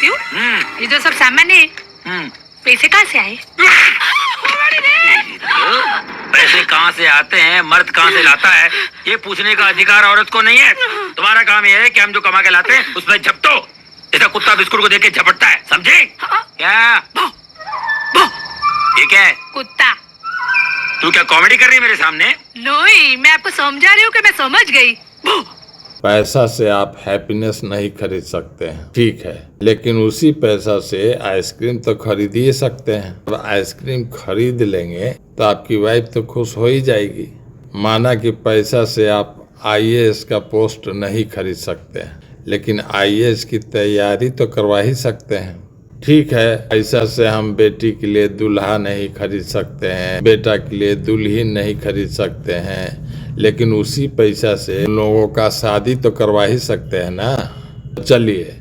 पूछती हूँ, ये जो सब सामान है पैसे कहाँ से आए? पैसे कहाँ से आते हैं, मर्द कहाँ से लाता है, ये पूछने का अधिकार औरत को नहीं है। तुम्हारा काम ये है कि हम जो कमा के लाते हैं उसमें झपटो, जैसा कुत्ता बिस्कुट को देख के झपटता है, समझे? क्या ये क्या है? कुत्ता। तू क्या कॉमेडी कर रही है मेरे सामने? नहीं, मैं आपको समझा रही हूँ कि मैं समझ गई। पैसा से आप हैप्पीनेस नहीं खरीद सकते हैं, ठीक है, लेकिन उसी पैसा से आइसक्रीम तो खरीद ही सकते हैं। और आइसक्रीम खरीद लेंगे तो आपकी वाइफ तो खुश हो ही जाएगी। माना कि पैसा से आप आईएएस का पोस्ट नहीं खरीद सकते हैं, लेकिन आईएएस की तैयारी तो करवा ही सकते हैं। ठीक है, पैसा से हम बेटी के लिए दूल्हा नहीं खरीद सकते हैं, बेटा के लिए दुल्हन नहीं खरीद सकते हैं, लेकिन उसी पैसा से लोगों का शादी तो करवा ही सकते हैं ना। चलिए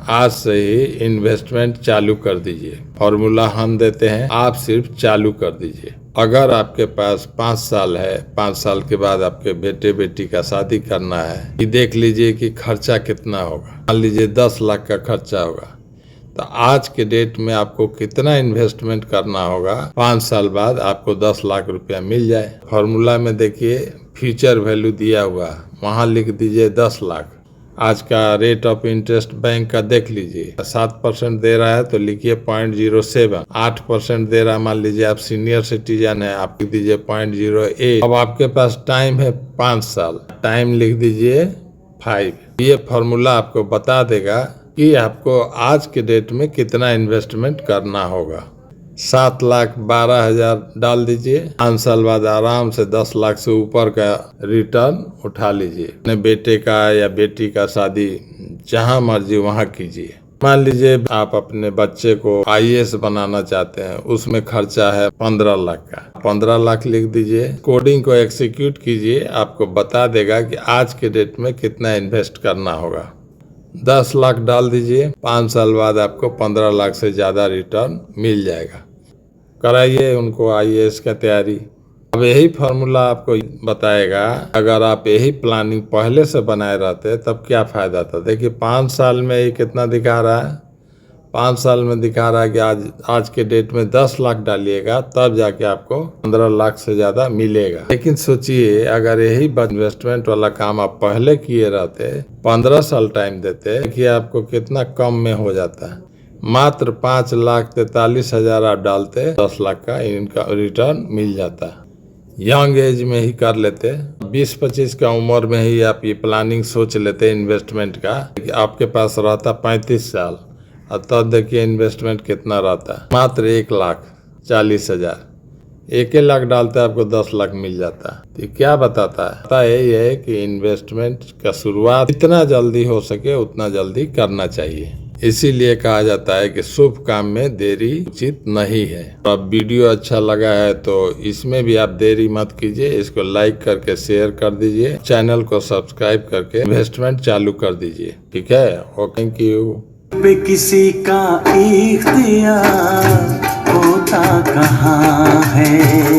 आज से ही इन्वेस्टमेंट चालू कर दीजिए। फॉर्मूला हम देते हैं, आप सिर्फ चालू कर दीजिए। अगर आपके पास 5 साल है, 5 साल के बाद आपके बेटे बेटी का शादी करना है, ये देख लीजिए कि खर्चा कितना होगा। मान लीजिए 10 लाख का खर्चा होगा, तो आज के डेट में आपको कितना इन्वेस्टमेंट करना होगा 5 साल बाद आपको 10 लाख रुपया मिल जाए। फॉर्मूला में देखिए फ्यूचर वैल्यू दिया हुआ, वहाँ लिख दीजिए 10 लाख। आज का रेट ऑफ इंटरेस्ट बैंक का देख लीजिए, 7% दे रहा है तो लिखिए 0.07। 8% दे रहा है, मान लीजिए आप सीनियर सिटीजन है, आप लिख दीजिए 0.08। अब आपके पास टाइम है 5 साल, टाइम लिख दीजिए 5। ये फॉर्मूला आपको बता देगा कि आपको आज के डेट में कितना इन्वेस्टमेंट करना होगा। 7,12,000 डाल दीजिए, 5 साल बाद आराम से 10 लाख से ऊपर का रिटर्न उठा लीजिए। अपने बेटे का या बेटी का शादी जहां मर्जी वहां कीजिए। मान लीजिए आप अपने बच्चे को आईएएस बनाना चाहते हैं, उसमें खर्चा है 15 लाख का, 15 लाख लिख दीजिए। कोडिंग को एक्सिक्यूट कीजिए, आपको बता देगा कि आज के डेट में कितना इन्वेस्ट करना होगा। 10 लाख डाल दीजिए, 5 साल बाद आपको 15 लाख से ज़्यादा रिटर्न मिल जाएगा। कराइए उनको आईएएस का तैयारी। अब यही फार्मूला आपको बताएगा, अगर आप यही प्लानिंग पहले से बनाए रहते तब क्या फ़ायदा था। देखिए 5 साल में ये कितना दिखा रहा है, 5 साल में दिखा रहा है कि आज के डेट में 10 लाख डालिएगा तब जाके आपको 15 लाख से ज़्यादा मिलेगा। लेकिन सोचिए अगर यही इन्वेस्टमेंट वाला काम आप पहले किए रहते, 15 साल टाइम देते, कि आपको कितना कम में हो जाता है। मात्र 5,43,000 आप डालते, 10 लाख का इनका रिटर्न मिल जाता है। यंग एज में ही कर लेते, 20-25 का उम्र में ही आप ये प्लानिंग सोच लेते इन्वेस्टमेंट का, कि आपके पास रहता 35 साल, और तब देखिए इन्वेस्टमेंट कितना रहता है, मात्र 1,40,000। 1 लाख डालते आपको 10 लाख मिल जाता है। तो क्या बताता है ये है कि इन्वेस्टमेंट का शुरुआत जितना जल्दी हो सके उतना जल्दी करना चाहिए। इसीलिए कहा जाता है कि शुभ काम में देरी उचित नहीं है। अब वीडियो अच्छा लगा है तो इसमें भी आप देरी मत कीजिए, इसको लाइक करके शेयर कर दीजिए, चैनल को सब्सक्राइब करके इन्वेस्टमेंट चालू कर दीजिए। ठीक है, ओके, थैंक यू। पे किसी का इख्तियार होता कहाँ है।